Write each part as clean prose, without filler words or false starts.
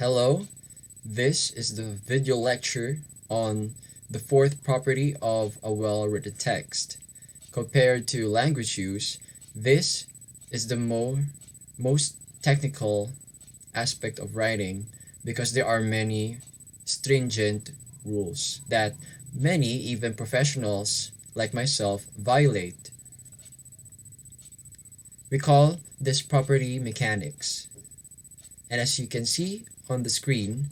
Hello, this is the video lecture on the fourth property of a well-written text. Compared to language use, this is the most technical aspect of writing because there are many stringent rules that many, even professionals like myself, violate. We call this property mechanics. And as you can see on the screen,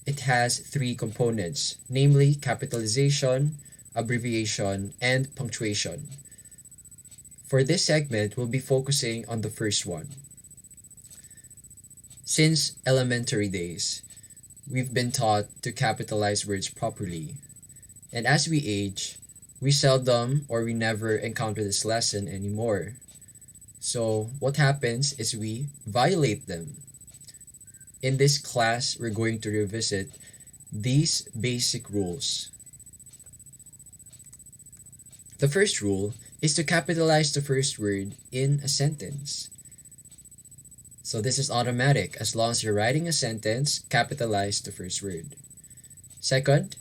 it has three components, namely capitalization, abbreviation, and punctuation. For this segment, we'll be focusing on the first one. Since elementary days, we've been taught to capitalize words properly. And as we age, we seldom or we never encounter this lesson anymore. So what happens is we violate them. In this class, we're going to revisit these basic rules. The first rule is to capitalize the first word in a sentence. So this is automatic. As long as you're writing a sentence, capitalize the first word. Second,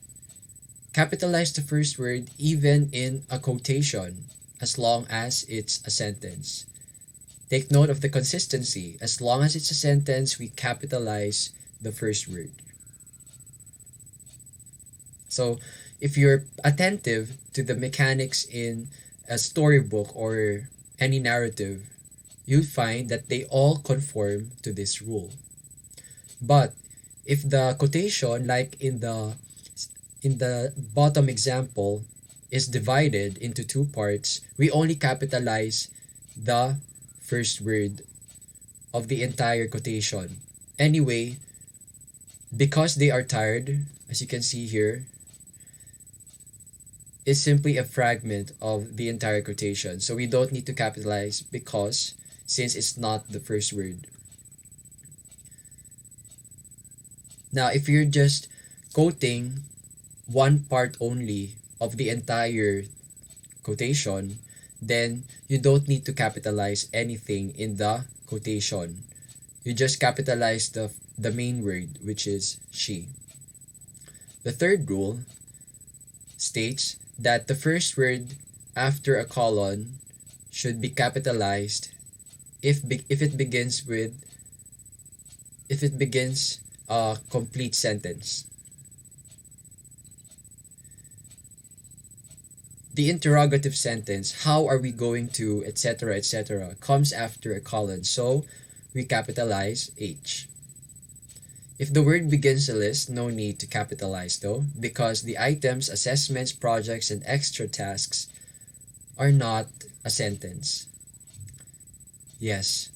capitalize the first word even in a quotation, as long as it's a sentence. Take note of the consistency. As long as it's a sentence, we capitalize the first word. So if you're attentive to the mechanics in a storybook or any narrative, you'll find that they all conform to this rule. But if the quotation, like in the bottom example, is divided into two parts, we only capitalize the first word of the entire quotation. Anyway, because they are tired, as you can see here, is simply a fragment of the entire quotation. So we don't need to capitalize because since it's not the first word. Now, if you're just quoting one part only of the entire quotation, then you don't need to capitalize anything in the quotation. You just capitalize the main word, which is she. The third rule states that the first word after a colon should be capitalized if it begins a complete sentence. The interrogative sentence, how are we going to, etc., comes after a colon, so we capitalize H. If the word begins a list, no need to capitalize though, because the items, assessments, projects, and extra tasks are not a sentence. Yes,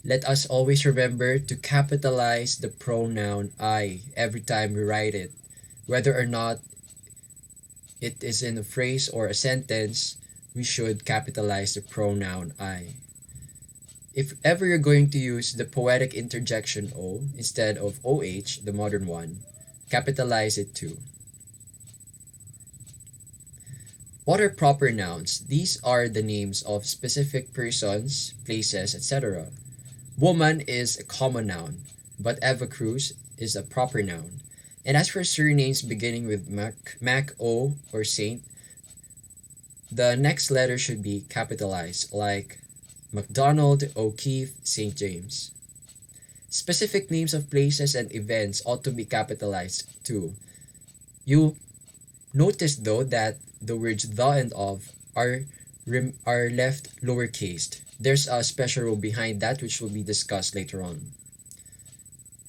let us always remember to capitalize the pronoun I every time we write it, whether or not it is in a phrase or a sentence. We should capitalize the pronoun I. If ever you're going to use the poetic interjection O instead of OH, the modern one, capitalize it too. What are proper nouns? These are the names of specific persons, places, etc. Woman is a common noun, but Eva Cruz is a proper noun. And as for surnames beginning with Mac, O, or Saint, the next letter should be capitalized, like MacDonald, O'Keefe, St. James. Specific names of places and events ought to be capitalized too. You notice though that the words the and of are left lowercased. There's a special rule behind that which will be discussed later on.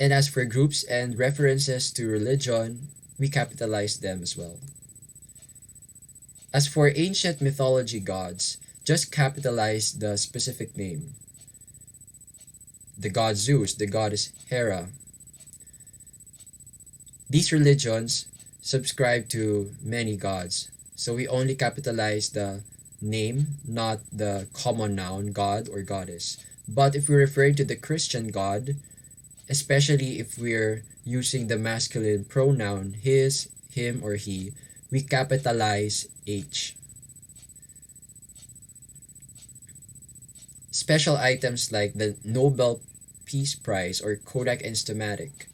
And as for groups and references to religion, we capitalize them as well. As for ancient mythology gods, just capitalize the specific name. The god Zeus, the goddess Hera. These religions subscribe to many gods, so we only capitalize the name, not the common noun, god or goddess. But if we're referring to the Christian God, especially if we're using the masculine pronoun his, him, or he, we capitalize H. Special items like the Nobel Peace Prize or Kodak Instamatic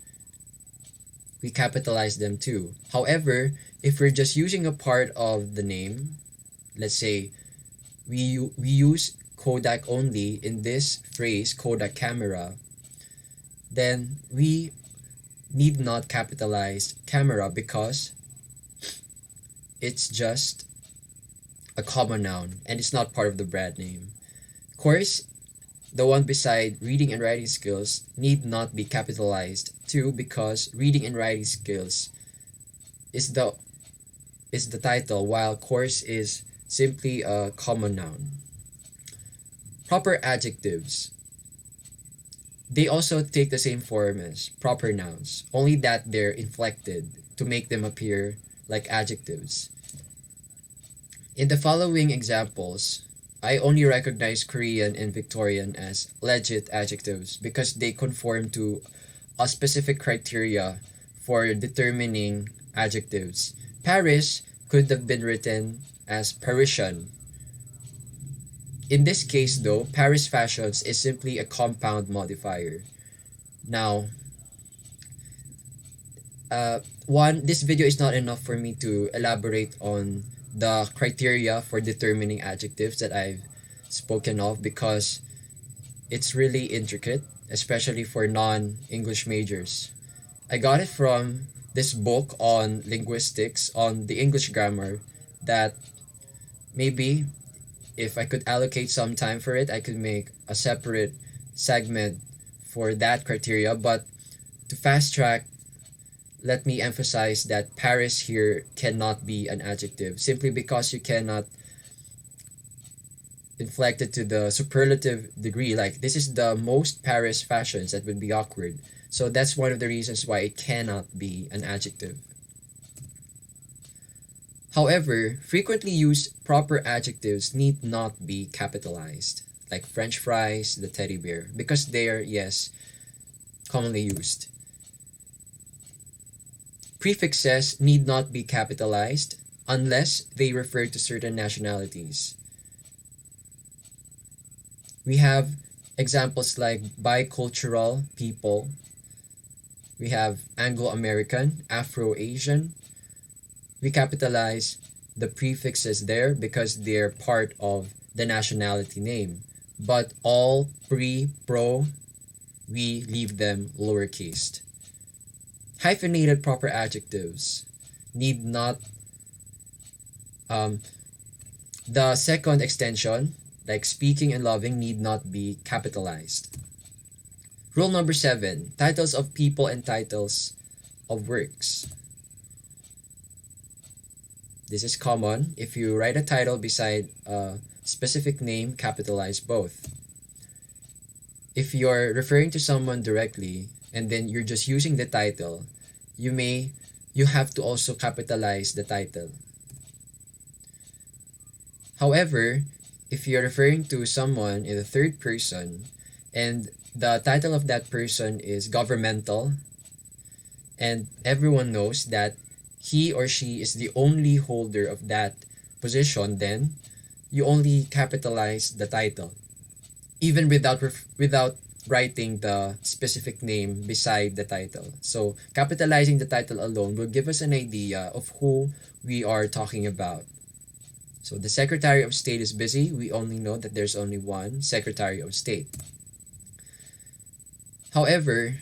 we capitalize them too. However, if we're just using a part of the name, let's say we use Kodak only in this phrase, Kodak camera, then we need not capitalize camera because it's just a common noun and it's not part of the brand name. Of course, the one beside reading and writing skills need not be capitalized too because reading and writing skills is the title while course is simply a common noun. Proper adjectives. They also take the same form as proper nouns, only that they're inflected to make them appear like adjectives. In the following examples, I only recognize Korean and Victorian as legit adjectives because they conform to a specific criteria for determining adjectives. Paris could have been written as Parisian. In this case though, Paris fashions is simply a compound modifier. Now, this video is not enough for me to elaborate on the criteria for determining adjectives that I've spoken of because it's really intricate, especially for non-English majors. I got it from this book on linguistics, on the English grammar, that maybe if I could allocate some time for it, I could make a separate segment for that criteria. But to fast track, let me emphasize that Paris here cannot be an adjective simply because you cannot inflect it to the superlative degree. Like, this is the most Paris fashions, that would be awkward. So that's one of the reasons why it cannot be an adjective. However, frequently used proper adjectives need not be capitalized, like French fries, the teddy bear, because they are, yes, commonly used. Prefixes need not be capitalized unless they refer to certain nationalities. We have examples like bicultural people. We have Anglo-American, Afro-Asian. We capitalize the prefixes there because they're part of the nationality name. But all pro, we leave them lowercase. Hyphenated proper adjectives need not, the second extension, like speaking and loving, need not be capitalized. Rule number 7, titles of people and titles of works. This is common. If you write a title beside a specific name, capitalize both. If you're referring to someone directly and then you're just using the title, you have to also capitalize the title. However, if you're referring to someone in the third person and the title of that person is governmental and everyone knows that he or she is the only holder of that position, then you only capitalize the title, even without writing the specific name beside the title. So capitalizing the title alone will give us an idea of who we are talking about. So the Secretary of State is busy. We only know that there's only one Secretary of State. However,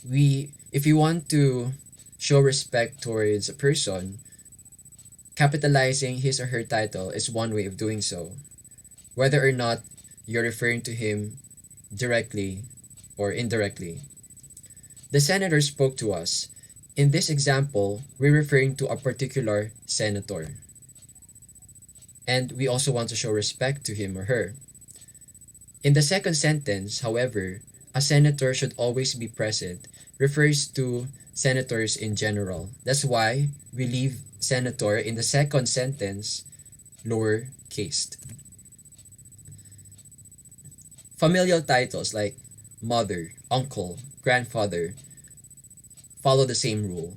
if you want to show respect towards a person, capitalizing his or her title is one way of doing so, whether or not you're referring to him directly or indirectly. The senator spoke to us. In this example, we're referring to a particular senator. And we also want to show respect to him or her. In the second sentence, however, a senator should always be present refers to senators in general. That's why we leave senator in the second sentence lowercase. Familial titles like mother, uncle, grandfather follow the same rule.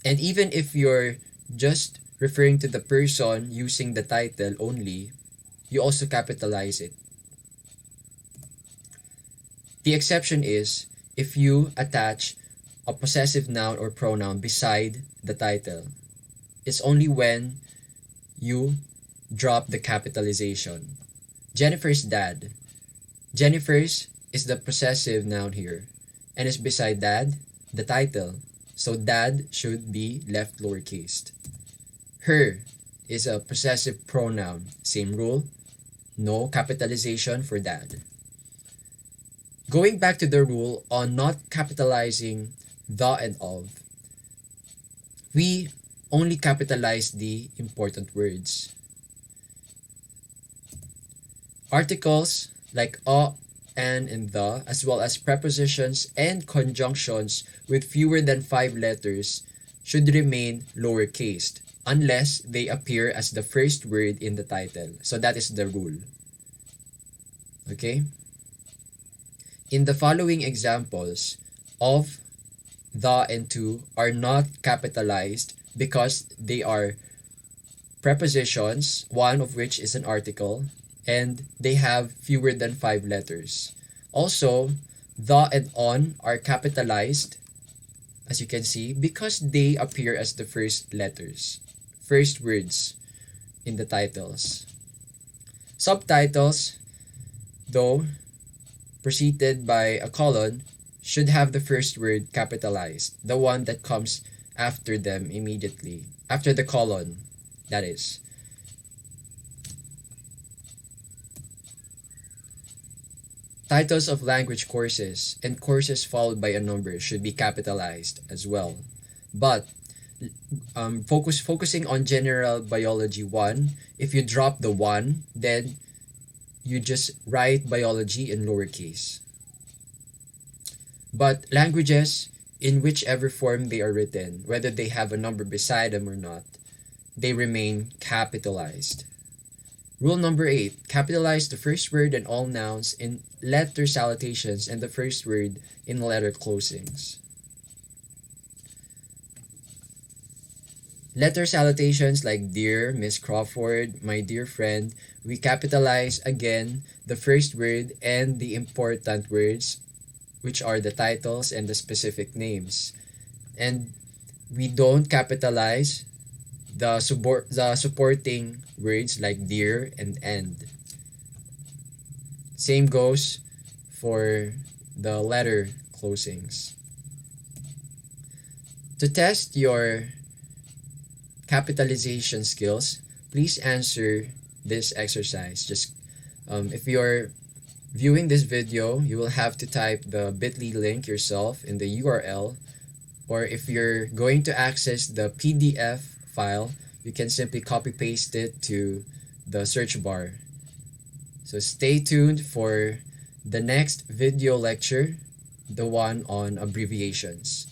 And even if you're just referring to the person using the title only, you also capitalize it. The exception is if you attach a possessive noun or pronoun beside the title. It's only when you drop the capitalization. Jennifer's dad. Jennifer's is the possessive noun here and is beside dad, the title. So dad should be left lowercase. Her is a possessive pronoun. Same rule, no capitalization for dad. Going back to the rule on not capitalizing the and of, we only capitalize the important words. Articles like a, and the, as well as prepositions and conjunctions with fewer than 5 letters should remain lowercase unless they appear as the first word in the title. So that is the rule. Okay? In the following examples, of, the, and to are not capitalized because they are prepositions, one of which is an article, and they have fewer than 5 letters. Also, the and on are capitalized, as you can see, because they appear as the first letters, first words in the titles. Subtitles, though preceded by a colon, should have the first word capitalized, the one that comes after them immediately, after the colon, that is. Titles of language courses and courses followed by a number should be capitalized as well. But focusing on general biology 1, if you drop the 1, then you just write biology in lowercase. But languages, in whichever form they are written, whether they have a number beside them or not, they remain capitalized. Rule number 8, capitalize the first word and all nouns in letter salutations and the first word in letter closings. Letter salutations like dear Miss Crawford, my dear friend, we capitalize again the first word and the important words, which are the titles and the specific names. And we don't capitalize the supporting words like dear and end. Same goes for the letter closings. To test your capitalization skills, please answer this exercise. Just if you're viewing this video, you will have to type the bit.ly link yourself in the URL, or if you're going to access the PDF file, you can simply copy paste it to the search bar. So stay tuned for the next video lecture, the one on abbreviations.